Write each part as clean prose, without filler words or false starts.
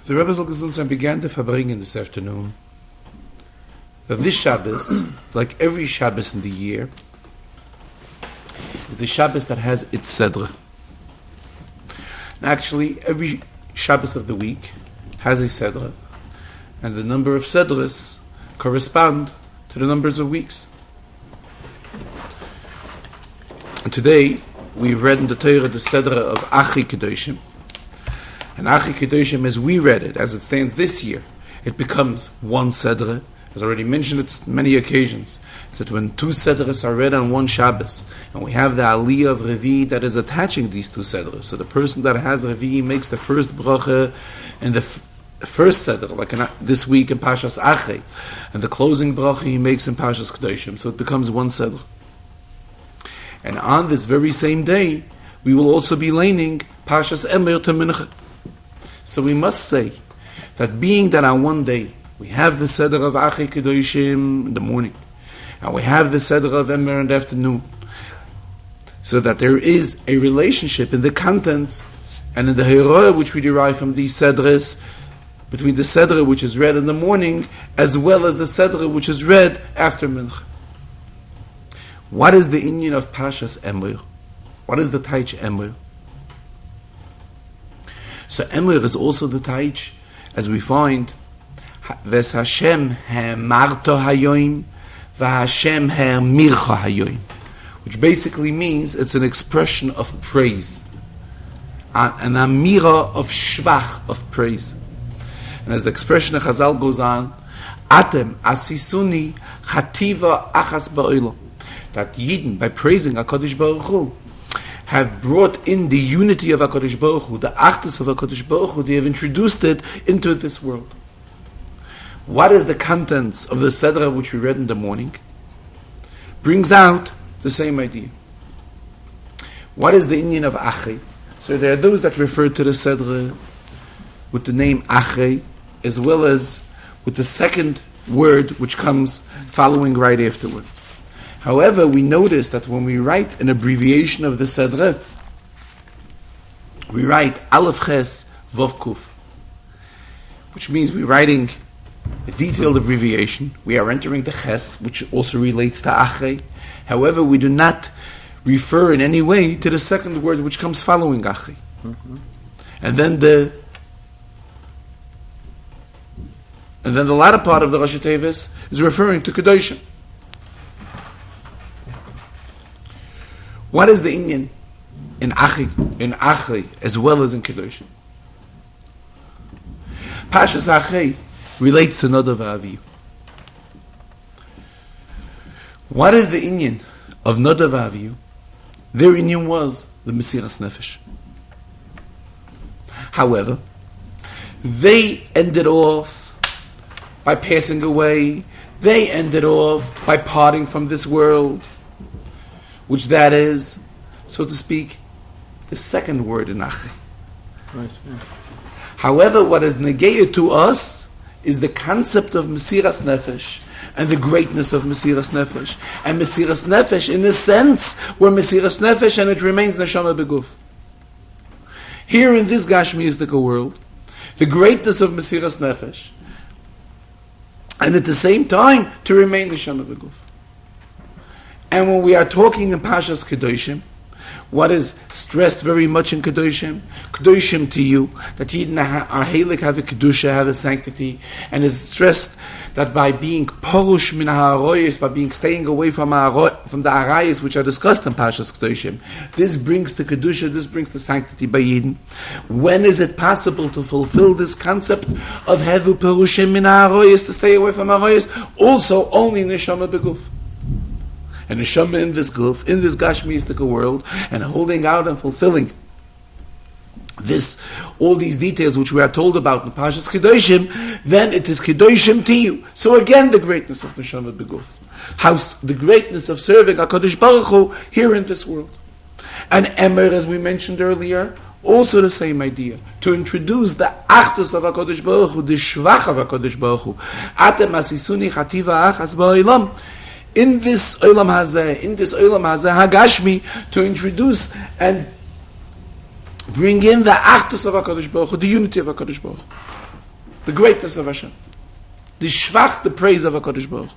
The Rebbe Zalman began the Farbrengen this afternoon. That this Shabbos, like every Shabbos in the year, is the Shabbos that has its Sedra. And actually, every Shabbos of the week has a Sedra, and the number of Sedras correspond to the numbers of weeks. And today, we read in the Torah the Sedra of Acharei-Kedoshim. And Acharei-Kedoshim, as we read it, as it stands this year, it becomes one Sedra. As I already mentioned it on many occasions, that when two Sedras are read on one Shabbos, and we have the Aliyah of Revi that is attaching these two Sedras, so the person that has Revi makes the first bracha in the first Sedra, like this week in Pashas Acharei, and the closing bracha he makes in Pashas Kedoshim, so it becomes one Sedra. And on this very same day, we will also be laning Pashas Emer to Mincha. So we must say that being that on one day we have the Seder of Acharei-Kedoshim in the morning, and we have the Seder of Emer in the afternoon, so that there is a relationship in the contents and in the Hera which we derive from these Sedras, between the Seder which is read in the morning as well as the Seder which is read after Mincha. What is the inyan of Pashas Emer? What is the Taich Emer? So Emer is also the Taich, as we find, Ves Hashem ha'marto hayoim, v'Hashem ha'mircha hayoim, which basically means it's an expression of praise, an amira of shvach, of praise. And as the expression of Chazal goes on, Atem asisuni chativa achas ba'olam, that Yidden, by praising HaKadosh Baruch Hu, have brought in the unity of HaKadosh Baruch Hu, the achdus of HaKadosh Baruch Hu, they have introduced it into this world. What is the contents of the Sedra which we read in the morning? Brings out the same idea. What is the inyan of Acharei? So there are those that refer to the Sedra with the name Acharei, as well as with the second word which comes following right afterward. However, we notice that when we write an abbreviation of the Sedra, we write Aleph Ches Vav Kuf, which means we're writing a detailed abbreviation. We are entering the Ches, which also relates to Acharei. However, we do not refer in any way to the second word which comes following Acharei. Mm-hmm. And then the latter part of the Rosh Tevis is referring to Kedoshim. What is the inyan in Acharei as well as in Kedoshim? Pashas Acharei relates to Nadav Avihu. What is the inyan of Nadav Avihu? Their inyan was the Mesiras Nefesh. However, they ended off by passing away. They ended off by parting from this world, which that is, so to speak, the second word in Acharei. Right, yeah. However, what is negated to us is the concept of Mesiras Nefesh and the greatness of Mesiras Nefesh. And Mesiras Nefesh, in a sense, we're Mesiras Nefesh and it remains Neshama Beguf. Here in this Gashmiistic world, the greatness of Mesiras Nefesh, and at the same time, to remain Neshama Beguf. And when we are talking in Pashas Kedoshim, what is stressed very much in Kedoshim? Kedoshim to you, that Yidden are Heilig, have a Kedusha, have a sanctity, and is stressed that by being Porush min ha'aroyes, by being staying away from the Arayes, which are discussed in Pashas Kedoshim, this brings the Kedusha, this brings the sanctity by Yidden. When is it possible to fulfill this concept of Hevu Porushim min ha'aroyes, to stay away from Arayes? Also, only Neshama Beguf. And Neshama in this guf, in this Gashmiistic world, and holding out and fulfilling this, all these details which we are told about in Pashas Kedoshim, then it is Kedoshim to you. So again, the greatness of Neshama Beguf. How the greatness of serving HaKadosh Baruch Hu here in this world. And Emer, as we mentioned earlier, also the same idea. To introduce the achdus of HaKadosh Baruch Hu, the shvach of HaKadosh Baruch Hu. Atem asisuni chativa achas ba'olam. In this Olam Hazeh, Hagashmi, to introduce and bring in the achdus of HaKadosh Baruch Hu, the unity of HaKadosh Baruch Hu. the greatness of Hashem. The shvach, the praise of HaKadosh Baruch Hu.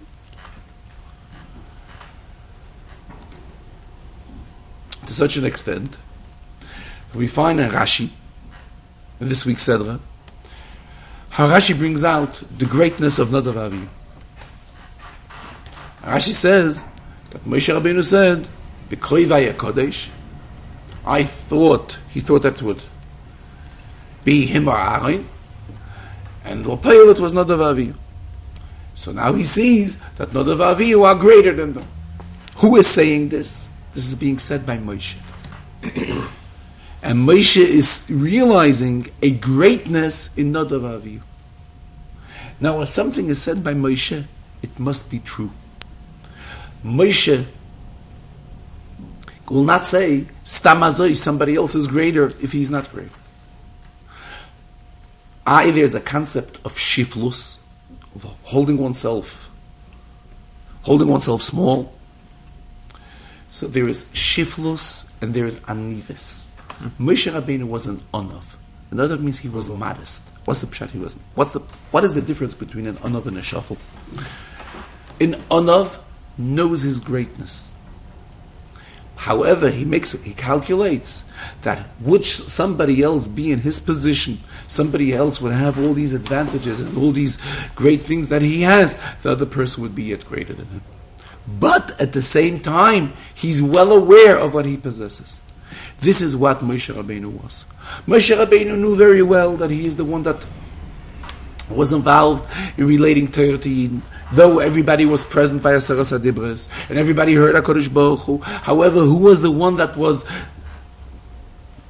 To such an extent, we find in Rashi, in this week's Sedra, how Rashi brings out the greatness of Nadav Avihu. Rashi says that Moshe Rabbeinu said, "B'koivai Kodesh." He thought that would be him or Aaron, and the pilot was Nadav Avihu. So now he sees that Nadav Avihu are greater than them. Who is saying this? This is being said by Moshe. And Moshe is realizing a greatness in Nadav Avihu. Now, when something is said by Moshe, it must be true. Moshe will not say, Stam Azoi, somebody else is greater if he's not great. There's a concept of shiflus, of holding oneself small. So there is shiflus and there is anivis. Moshe Rabbeinu was an onav. Another means he was modest. What's the pshat? What is the difference between an onav and a shafel? An onav knows his greatness. However, he calculates that would somebody else be in his position, somebody else would have all these advantages and all these great things that he has, the other person would be yet greater than him. But at the same time, he's well aware of what he possesses. This is what Moshe Rabbeinu was. Moshe Rabbeinu knew very well that he is the one that was involved in relating Torah to Eden. Though everybody was present by Aseres HaDibros, and everybody heard HaKadosh Baruch Hu, however, who was the one that was,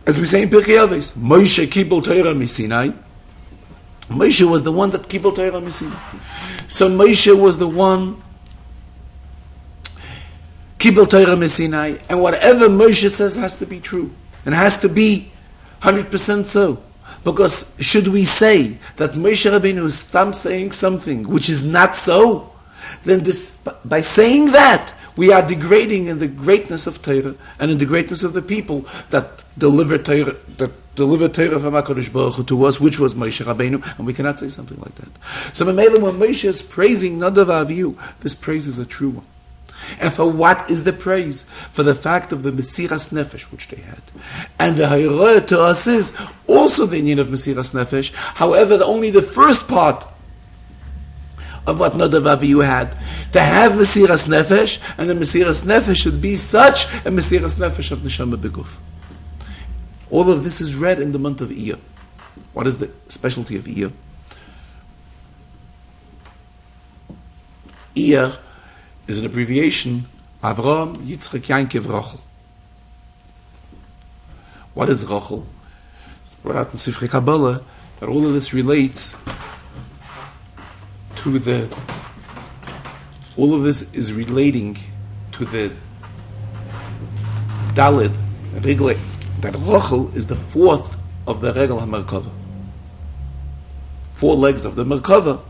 as we say in Pirkei Avos, Moshe Kibul Torah Misinai. Moshe was the one that Kibul Torah Misinai. So Moshe was the one Kibul Torah Misinai, and whatever Moshe says has to be true, and has to be 100% so. Because should we say that Moshe Rabbeinu is saying something which is not so, then by saying that, we are degrading in the greatness of Torah and in the greatness of the people that delivered Torah from HaKadosh Baruch Hu to us, which was Moshe Rabbeinu, and we cannot say something like that. So when Moshe is praising Nadav Avihu, this praise is a true one. And for what is the praise? For the fact of the Mesiras Nefesh which they had. And the Hayrah to us is also the union of Mesiras Nefesh. However, only the first part of what Nadav Avihu had. To have Mesiras Nefesh, and the Mesiras Nefesh should be such a Mesiras Nefesh of Neshama Beguf. All of this is read in the month of Iyar. What is the specialty of Iyar? Iyar is an abbreviation, Avram, Yitzchak, Yankev, Rachel. What is Rachel? It's brought out in Sifrei Kabbalah that all of this relates to all of this is relating to the Dalid, Regle, that Rachel is the fourth of the Regel HaMerkava. 4 legs of the Merkava,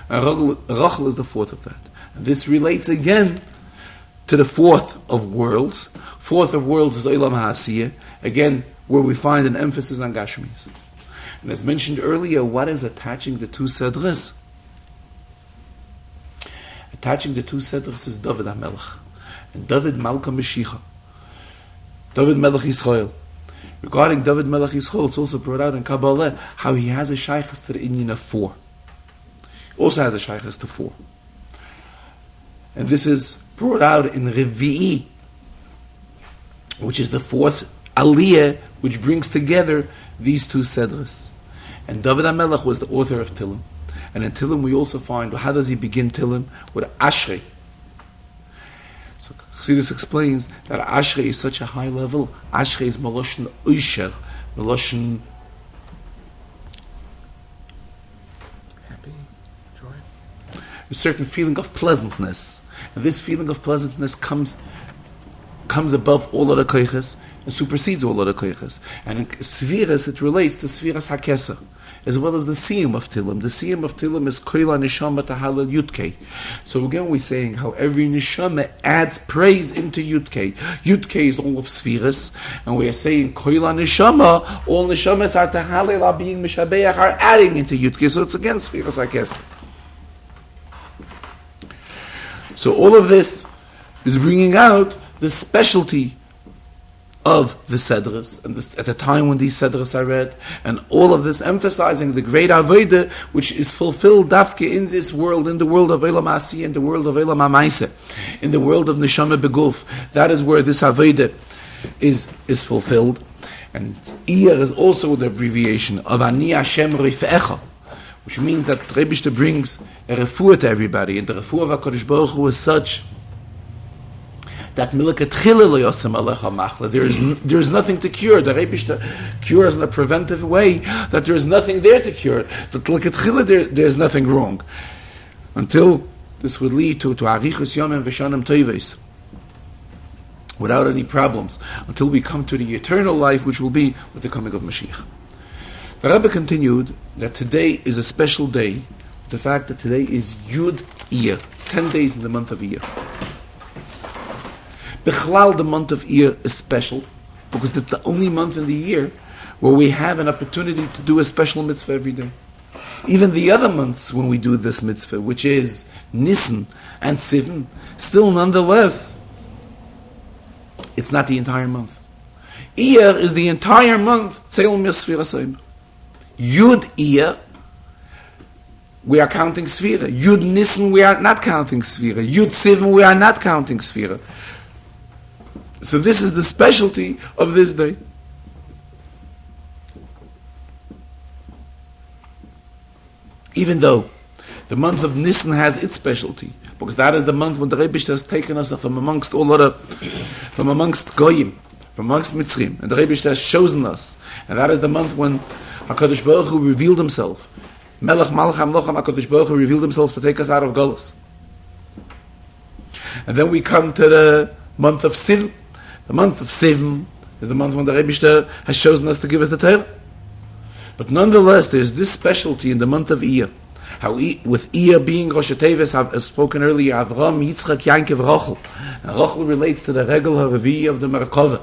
and Rachel is the fourth of that. This relates again to the fourth of worlds. Fourth of worlds is Olam HaAsiyah, again, where we find an emphasis on Gashmias. And as mentioned earlier, what is attaching the two Sedras? Attaching the two Sedras is David HaMelech, and David Malka Meshicha, David Melech Yisrael. Regarding David Melech Yisrael, it's also brought out in Kabbalah how he has a shaykhus to the Inyan of 4. Also has a shaykhus to 4. And this is brought out in Revi'i, which is the 4th Aliyah, which brings together these two Sedras. And David HaMelech was the author of Tillim. And in Tillim we also find, how does he begin Tillim? With Acharei. So Chassidus explains that Acharei is such a high level. Acharei is Meloshen Oisher, Meloshen happy, joy. A certain feeling of pleasantness. And this feeling of pleasantness comes comes above all of the koiches and supersedes all of the koiches. And in Sfiras, it relates to Sfiras HaKeser, as well as the Siyum of Tilim. The Siyum of Tilim is Koila Neshama Tahalal Yudkei. So again, we're saying how every Neshama adds praise into Yudkei. Yudkei is all of Sfiras, and we are saying Koila Neshama, all Neshamas are Tahalal, are being Mishabeach, are adding into Yudkei. So it's again Sfiras HaKeser. So all of this is bringing out the specialty of the Sedras, and this, at the time when these Sedras are read, and all of this emphasizing the great Avodah which is fulfilled dafke in this world, in the world of Elam Asi, in the world of Elam HaMaaseh, in the world of Neshama Beguf. That is where this Avodah is fulfilled. And Iyar is also the abbreviation of Ani Hashem Rifecha, which means that Rebishter brings a refuah to everybody, and the refuah of HaKadosh Baruch Hu is such that there is nothing to cure. The Rebishter cures in a preventive way, that there is nothing there to cure. That there is nothing wrong. Until this would lead to Arichus Yomim V'Shanim Toives, without any problems, until we come to the eternal life, which will be with the coming of Mashiach. The Rebbe continued that today is a special day, the fact that today is Yud Iyar, 10 days in the month of Iyar. Bechlal, the month of Iyar is special because it's the only month in the year where we have an opportunity to do a special mitzvah every day. Even the other months when we do this mitzvah, which is Nisan and Sivan, still nonetheless, it's not the entire month. Iyar is the entire month. Yud Iyar, we are counting Sfira. Yud Nisan, we are not counting Sfira. Yud Sivan, we are not counting Sfira. So this is the specialty of this day. Even though the month of Nisan has its specialty, because that is the month when the Rebbe has taken us from amongst from amongst Goyim, from amongst Mitzrim, and the Rebbe has chosen us, and that is the month when HaKadosh Baruch Hu revealed himself. Melech Malach HaMlocham HaKadosh Baruch Hu revealed himself to take us out of Golus. And then we come to the month of Sivan. The month of Sivan is the month when the Rebbe has chosen us to give us the Torah. But nonetheless, there is this specialty in the month of Iyar. How with Iyar being Rosh Teves, as spoken earlier, Avram, Yitzchak, Yankev, Rochel. And Rochel relates to the Regel HaRevi of the Merkava,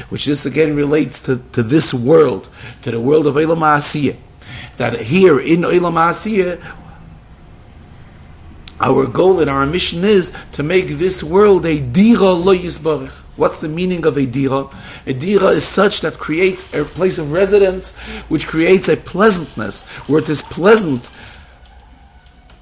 which this again relates to this world, to the world of Olam HaAsiyah. That here in Olam HaAsiyah, our goal and our mission is to make this world a dira lo yisbarich. What's the meaning of a dira? A dira is such that creates a place of residence, which creates a pleasantness, where it is pleasant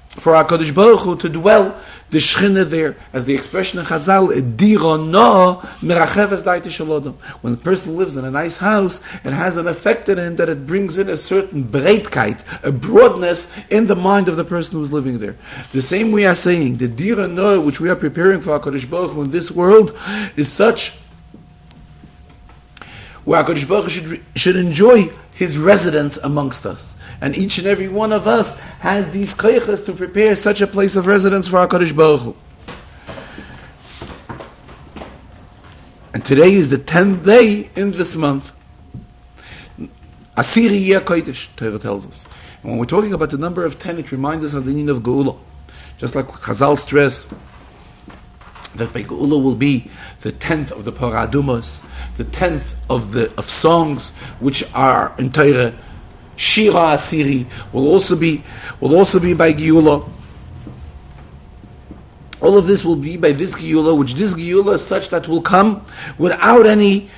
for HaKadosh Baruch Hu to dwell the Shechina there. As the expression in Chazal, dira no merachefes daite shalodom. When a person lives in a nice house, it has an effect in him that it brings in a certain breitkeit, a broadness in the mind of the person who is living there. The same we are saying, the dira no, which we are preparing for HaKadosh Baruch Hu in this world, is such where HaKadosh Baruch Hu should enjoy his residence amongst us. And each and every one of us has these koyches to prepare such a place of residence for HaKadosh Baruch Hu. And today is the 10th day in this month. Asiri Yeh Kodesh, Torah tells us. And when we're talking about the number of 10, it reminds us of the meaning of Geula. Just like Chazal stress that by Geula will be the 10th of the Paradumas, the 10th of songs which are in Torah. Shira Asiri will also be by Geula. All of this will be by this Geula, which this Geula is such that will come without any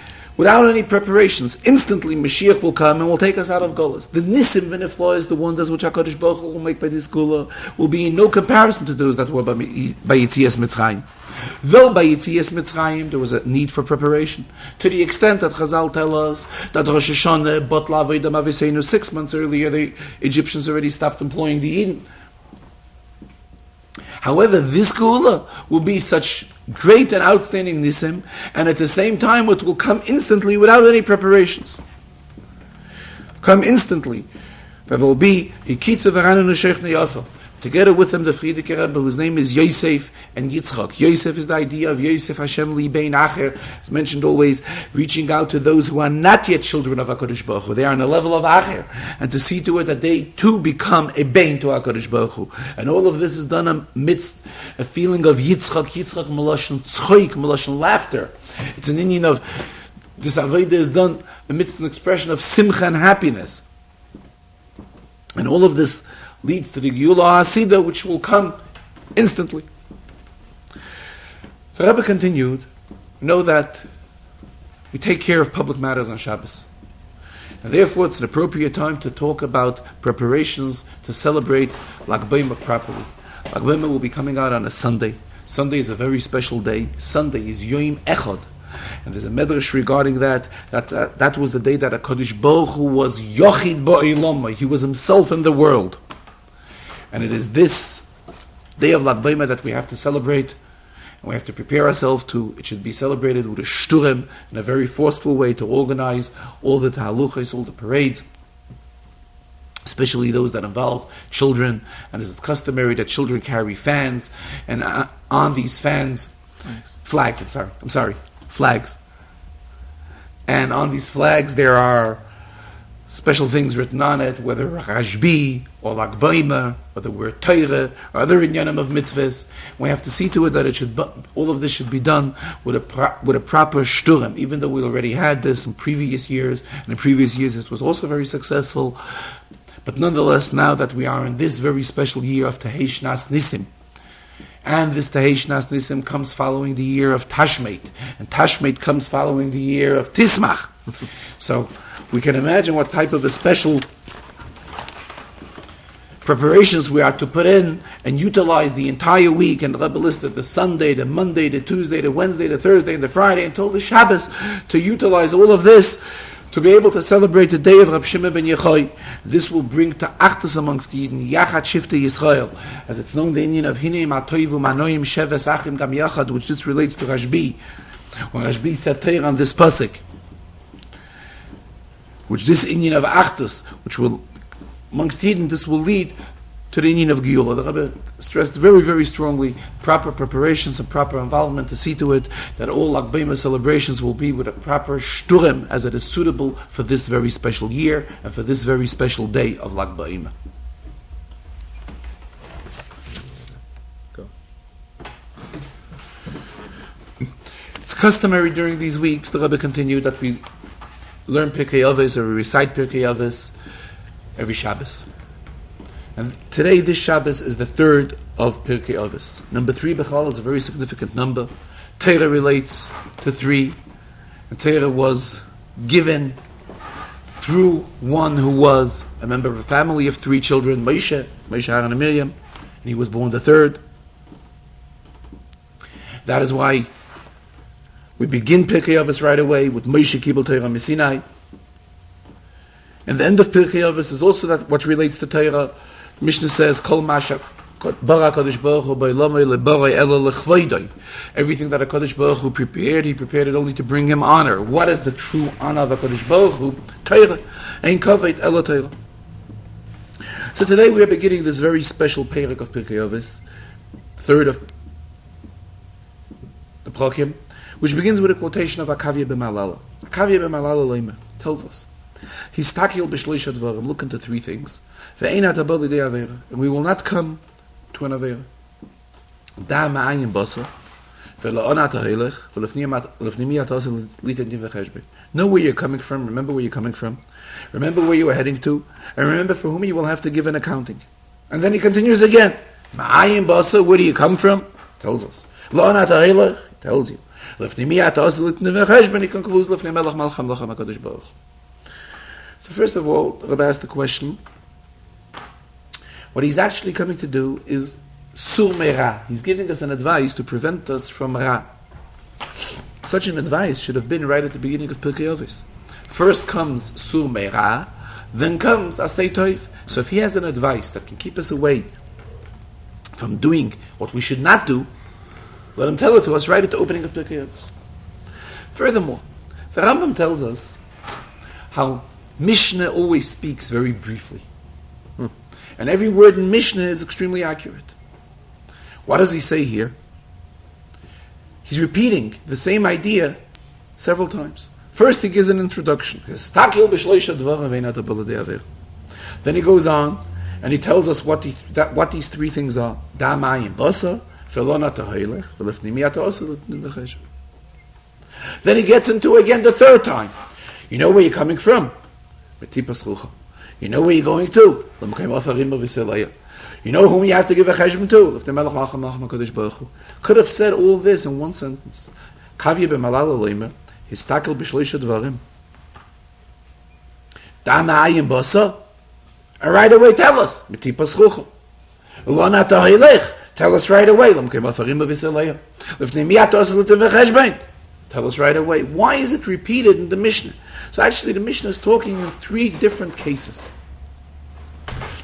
preparations. Instantly Mashiach will come and will take us out of Golus. The Nisim V'Neflo is the wonders which HaKadosh Baruch Hu will make by this Geula will be in no comparison to those that were by Yitzias Mitzrayim. Though by Yitzias Mitzrayim there was a need for preparation, to the extent that Chazal tell us that Rosh Hashanah, Botla Avodah Maviseinu, 6 months earlier, the Egyptians already stopped employing the Eden. However, this Geula will be such great and outstanding Nisim, and at the same time it will come instantly without any preparations. Come instantly. There will be to together with them the Frierdiker Rebbe, whose name is Yosef and Yitzchak. Yosef is the idea of Yosef Hashem li bein acher, as mentioned always, reaching out to those who are not yet children of HaKadosh Baruch Hu. They are on the level of acher, and to see to it that they too become a bein to HaKadosh Baruch Hu. And all of this is done amidst a feeling of Yitzchak Meloshen Tzchoik, Meloshen laughter. It's an Indian of this Avodah is done amidst an expression of simcha and happiness. And all of this leads to the Geula HaSida, which will come instantly. So Rebbe continued, know that we take care of public matters on Shabbos. And therefore it's an appropriate time to talk about preparations to celebrate Lag B'Omer properly. Lag B'Omer will be coming out on a Sunday. Sunday is a very special day. Sunday is Yom Echad. And there's a medrash regarding that was the day that HaKadosh Baruch Hu was Yochid Ba'ilama. He was himself in the world. And it is this day of Lag B'Omer that we have to celebrate. And we have to prepare ourselves it should be celebrated with a shturim, in a very forceful way, to organize all the tahaluchos, all the parades, especially those that involve children. And as it's customary that children carry fans, and on these fans, flags. And on these flags there are special things written on it, whether Rashbi or Lag B'Omer or the word Torah or other inyanim of mitzvahs. We have to see to it that all of this should be done with a proper shturim, even though we already had this in previous years, and in previous years this was also very successful. But nonetheless, now that we are in this very special year of Tehei Shnas Nisim, and this Tehei Shnas Nisim comes following the year of Tashmeit, and Tashmeit comes following the year of Tismach. So we can imagine what type of a special preparations we are to put in and utilize the entire week. And the Rebbe listed the Sunday, the Monday, the Tuesday, the Wednesday, the Thursday, and the Friday until the Shabbos, to utilize all of this to be able to celebrate the day of Rab Shimon ben Yochai. This will bring to Achdus amongst the Yidden, Yachad Shifte Yisrael, as it's known the Indian of Hinei Matoivu Manoim Sheves Achim Gam Yachad, which this relates to Rashbi. When Rashbi said Torah on this pasuk, which this Indian of Achdus, which will, amongst Yidden, this will lead to the Indian of Geula. The Rebbe stressed very, very strongly proper preparations and proper involvement to see to it that all Lag B'Omer celebrations will be with a proper shturim, as it is suitable for this very special year and for this very special day of Lag B'Omer. It's customary during these weeks, the Rebbe continued, that we learn Pirkei Avos, or we recite Pirkei Avos every Shabbos. And today, this Shabbos, is the third of Pirkei Avos. Number 3, Bechal, is a very significant number. Torah relates to 3, and Torah was given through one who was a member of a family of 3 children, Moshe, Aaron, and Miriam, and he was born the third. That is why we begin Pirkei Avos right away with Moshe Kibel Torah Misinai. And the end of Pirkei Avos is also that what relates to Torah. Mishnah says, "Kol masha bara Kadosh Baruch Hu b'olamei lebarei elo lechvoidoi." Everything that HaKadosh Baruch Hu prepared, He prepared it only to bring Him honor. What is the true honor of HaKadosh Baruch Hu? Torah. Ein kavod elo Torah. So today we are beginning this very special perek of Pirkei Avos, third of the Prakim, which begins with a quotation of Akavya b'Malala. Akavya b'Malala Leimer tells us, "Histakil b'shloisha dvarim." Look into 3 things. And we will not come to an Avera. Know where you're coming from, remember where you're coming from, remember where you are heading to, and remember for whom you will have to give an accounting. And then he continues again. Where do you come from? Tells us. He tells you. He concludes. So first of all, the Rebbe asked the question, what he's actually coming to do is sur me'ra. He's giving us an advice to prevent us from ra. Such an advice should have been right at the beginning of Pirkei Avos. First comes sur me'ra, then comes asay toiv. So if he has an advice that can keep us away from doing what we should not do, let him tell it to us right at the opening of Pirkei Avos. Furthermore, the Rambam tells us how Mishnah always speaks very briefly. And every word in Mishnah is extremely accurate. What does he say here? He's repeating the same idea several times. First he gives an introduction. Then he goes on and he tells us what these three things are. Then he gets into again the third time. You know where you're coming from. You know where you're going to. You know whom you have to give a cheshbon to. Could have said all this in one sentence. Right away, tell us. Tell us right away. Tell us right away. Why is it repeated in the Mishnah? So actually the Mishnah is talking in three different cases.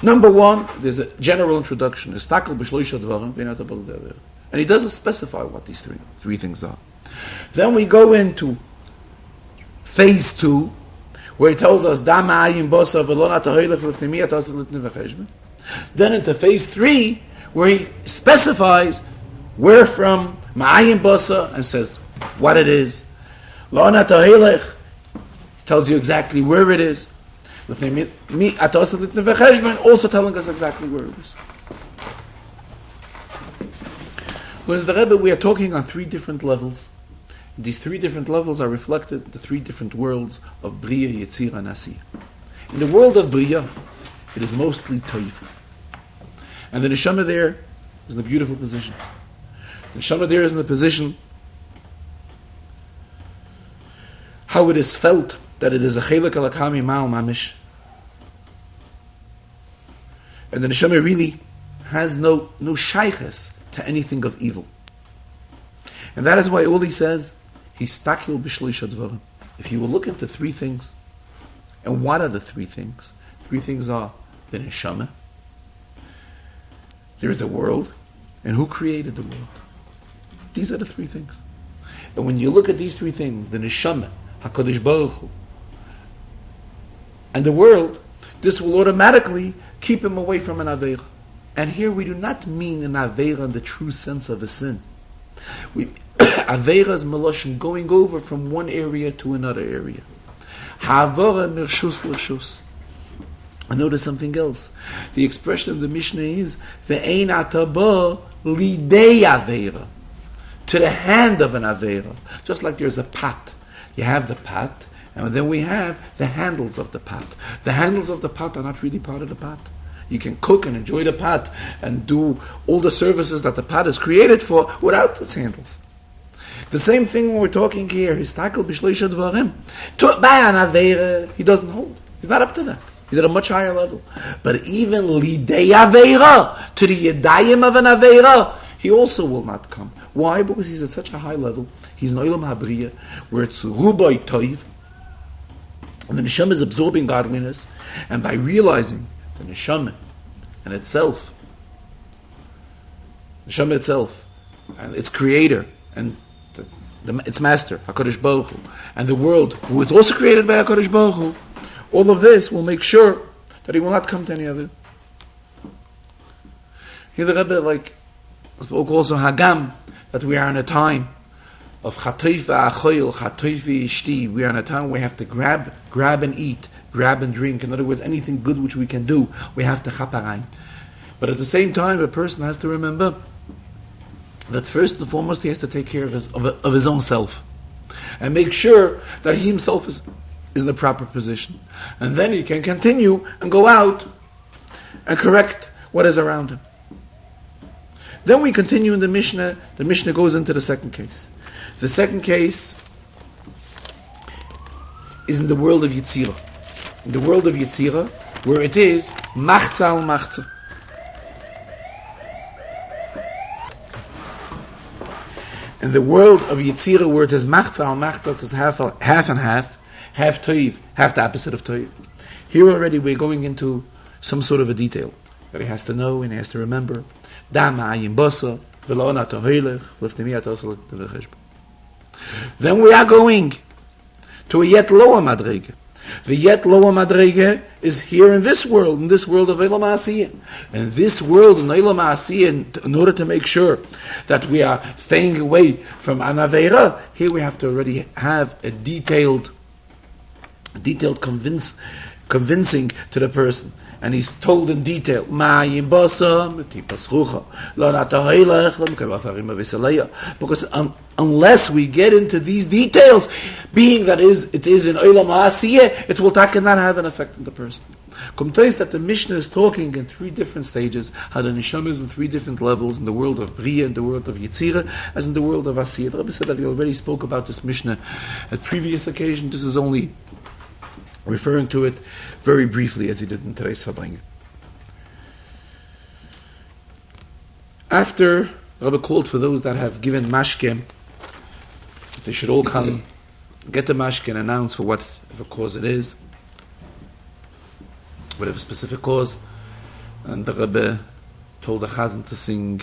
Number one, there's a general introduction. And he doesn't specify what these three things are. Then we go into phase 2, where he tells us, then into phase 3, where he specifies where from Ma'ayin Basa and says what it is. Tells you exactly where it is. Also telling us exactly where it is. Whereas the Rebbe, we are talking on three different levels. These three different levels are reflected in the three different worlds of Bria, Yetzirah, and Asiyah. In the world of Bria, it is mostly Toiv. And the Neshama there is in a beautiful position. The Neshama there is in the position how it is felt that it is a Chelek Alakami Ma'al Mamish. And the Neshama really has no shayches to anything of evil. And that is why all he says, Histakil b'shloisha dvarim. If you will look into three things, and what are the three things? Three things are the Neshama, there is a world, and who created the world? These are the three things. And when you look at these three things, the Neshama, HaKadosh Baruch Hu, and the world, this will automatically keep him away from an Aveira. And here we do not mean an Aveira in the true sense of a sin. Aveira is Meloshin, going over from one area to another area. Ha'avara mirshus l'shus. And notice something else. The expression of the Mishnah is ve'ein ataba lidei Aveira, to the hand of an Aveira. Just like there's a pot. You have the pot, and then we have the handles of the pot. The handles of the pot are not really part of the pot. You can cook and enjoy the pot and do all the services that the pot is created for without its handles. The same thing when we're talking here, Histakel b'shloisha dvarim. By an Aveira, he doesn't hold. He's not up to that. He's at a much higher level. But even lidei Aveira, to the yedayim of an Aveira, he also will not come. Why? Because he's at such a high level. He's in Olam HaBriya, where it's rubai toiv, and the Neshama is absorbing godliness, and by realizing the Neshama and itself, Neshama itself, and its creator, and its master, HaKadosh Baruch Hu, and the world, who is also created by HaKadosh Baruch Hu, all of this will make sure that he will not come to any of it. Here the Rebbe spoke also Hagam, that we are in a time of Chatoifa Achoil, Chatoifa Ishti. We are in a time where we have to grab and eat, grab and drink. In other words, anything good which we can do, we have to chaparain. But at the same time, a person has to remember that first and foremost he has to take care of his own self, and make sure that he himself is in the proper position. And then he can continue and go out and correct what is around him. Then we continue in the Mishnah. The Mishnah goes into the second case. The second case is in the world of Yetzirah. In the world of Yetzirah, where it is Machza al Machza. In the world of Yetzirah, where it is Machza al Machza, it's half and half Toiv, half the opposite of Toiv. Here already we're going into some sort of a detail that he has to know and he has to remember. Then we are going to a yet lower madrege. The yet lower madrege is here in this world of Eilam Asiyah. And this world in Eilam Asiyah, in order to make sure that we are staying away from Anaveira, here we have to already have a detailed convincing to the person. And he's told in detail, because unless we get into these details, being that it is in Olam Asiyah, it will not have an effect on the person. Comtays that the Mishnah is talking in three different stages, how the Neshama is in three different levels, in the world of Bria, in the world of Yitzira, as in the world of Asiyah. The Rebbe said that he already spoke about this Mishnah at previous occasion. This is only referring to it very briefly as he did in today's Farbrengen. After Rabbi called for those that have given mashke, that they should all come, get the mashke and announce for whatever cause it is, whatever specific cause. And the Rebbe told the Chazan to sing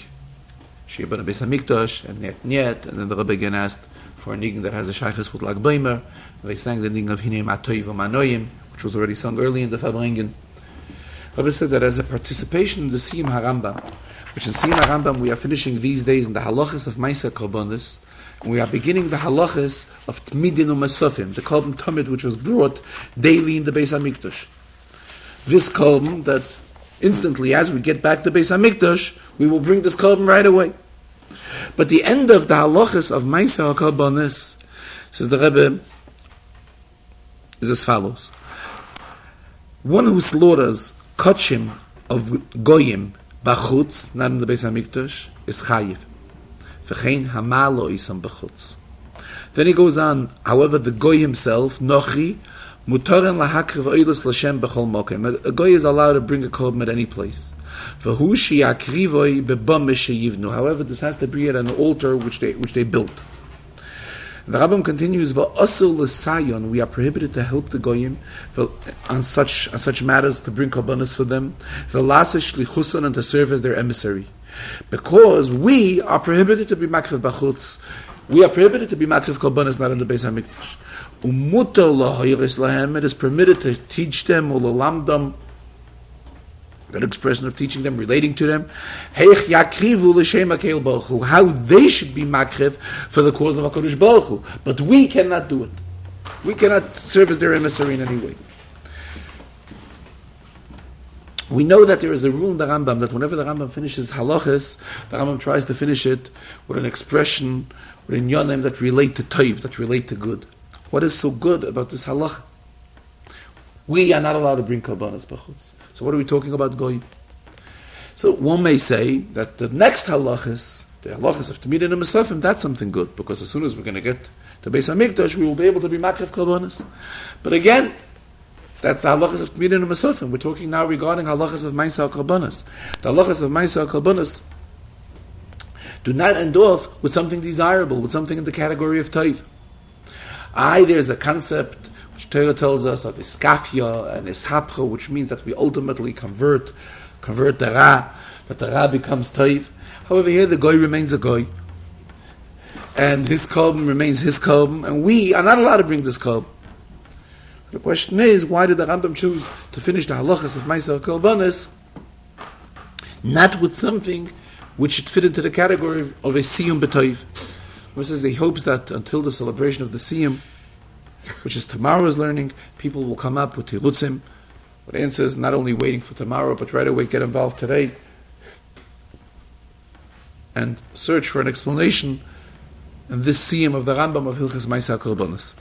Shir B'nai Beis HaMikdash and Niet, and then the Rebbe again asked for a nigun that has a shaykhus with Lag Baimer. They sang the nigun of Hinei Matoiv Manoyim, which was already sung early in the Farbrengen. Rabbi said that as a participation in the Siyum HaRambam, which in Siyum HaRambam we are finishing these days in the halachas of Maisa Korbanos, and we are beginning the halachas of Tmidin U'Masofim, the Korban Tamid which was brought daily in the Beis HaMikdash. This Korban that instantly as we get back to Beis HaMikdash, we will bring this Korban right away. But the end of the halachas of Maisa Korbanos, says the Rebbe, is as follows. One who slaughters kachim of goyim bachutz, not in the Beis HaMikdash, is chayiv. V'chein hamalo isam bachutz. Then he goes on, however, the goy himself, nochi, mutaren lahakriv oilus l'shem b'chol mokem. A goy is allowed to bring a korban at any place. V'hu shi'akrivoi bebam she'yivnu. However, this has to be at an altar which they built. The Rambam continues, "Va'asur l'sayon." We are prohibited to help the goyim on such matters, to bring korbanos for them. V'laseh shlichuson, and to serve as their emissary, because we are prohibited to be makriv bachutz. We are prohibited to be makriv korbanos not in the Beis Hamikdash. Umutar lahoyres lahem. It is permitted to teach them or lalamdam. Good expression of teaching them, relating to them. How they should be makriv for the cause of HaKadosh Baruch Hu. But we cannot do it. We cannot serve as their emissary in any way. We know that there is a rule in the Rambam that whenever the Rambam finishes halachas, the Rambam tries to finish it with an expression, with a inyanim that relate to toiv, that relate to good. What is so good about this halach? We are not allowed to bring korbanos b'chutz. So what are we talking about goyim? So one may say that the next halachas, the halachas of Tamidin and Mesafim, that's something good, because as soon as we're going to get to Beis HaMikdash, we will be able to be makriv korbanos. But again, that's the halachas of Tamidin and Mesafim. We're talking now regarding halachas of Maisa korbanos. The halachas of Maisa korbanos do not end off with something desirable, with something in the category of toiv. There's a concept which Torah tells us of iskafia and ishapcha, which means that we ultimately convert the ra, that the ra becomes toiv. However, here the goy remains a goy, and his korban remains his korban, and we are not allowed to bring this korban. The question is, why did the Rambam choose to finish the halachas of Maisa Korbanos not with something which should fit into the category of a siyum b'toiv? He says he hopes that until the celebration of the siyum, which is tomorrow's learning, people will come up with tirutzim, with answers, not only waiting for tomorrow, but right away get involved today and search for an explanation in this siyum of the Rambam of Hilchas Maisa Korbanos.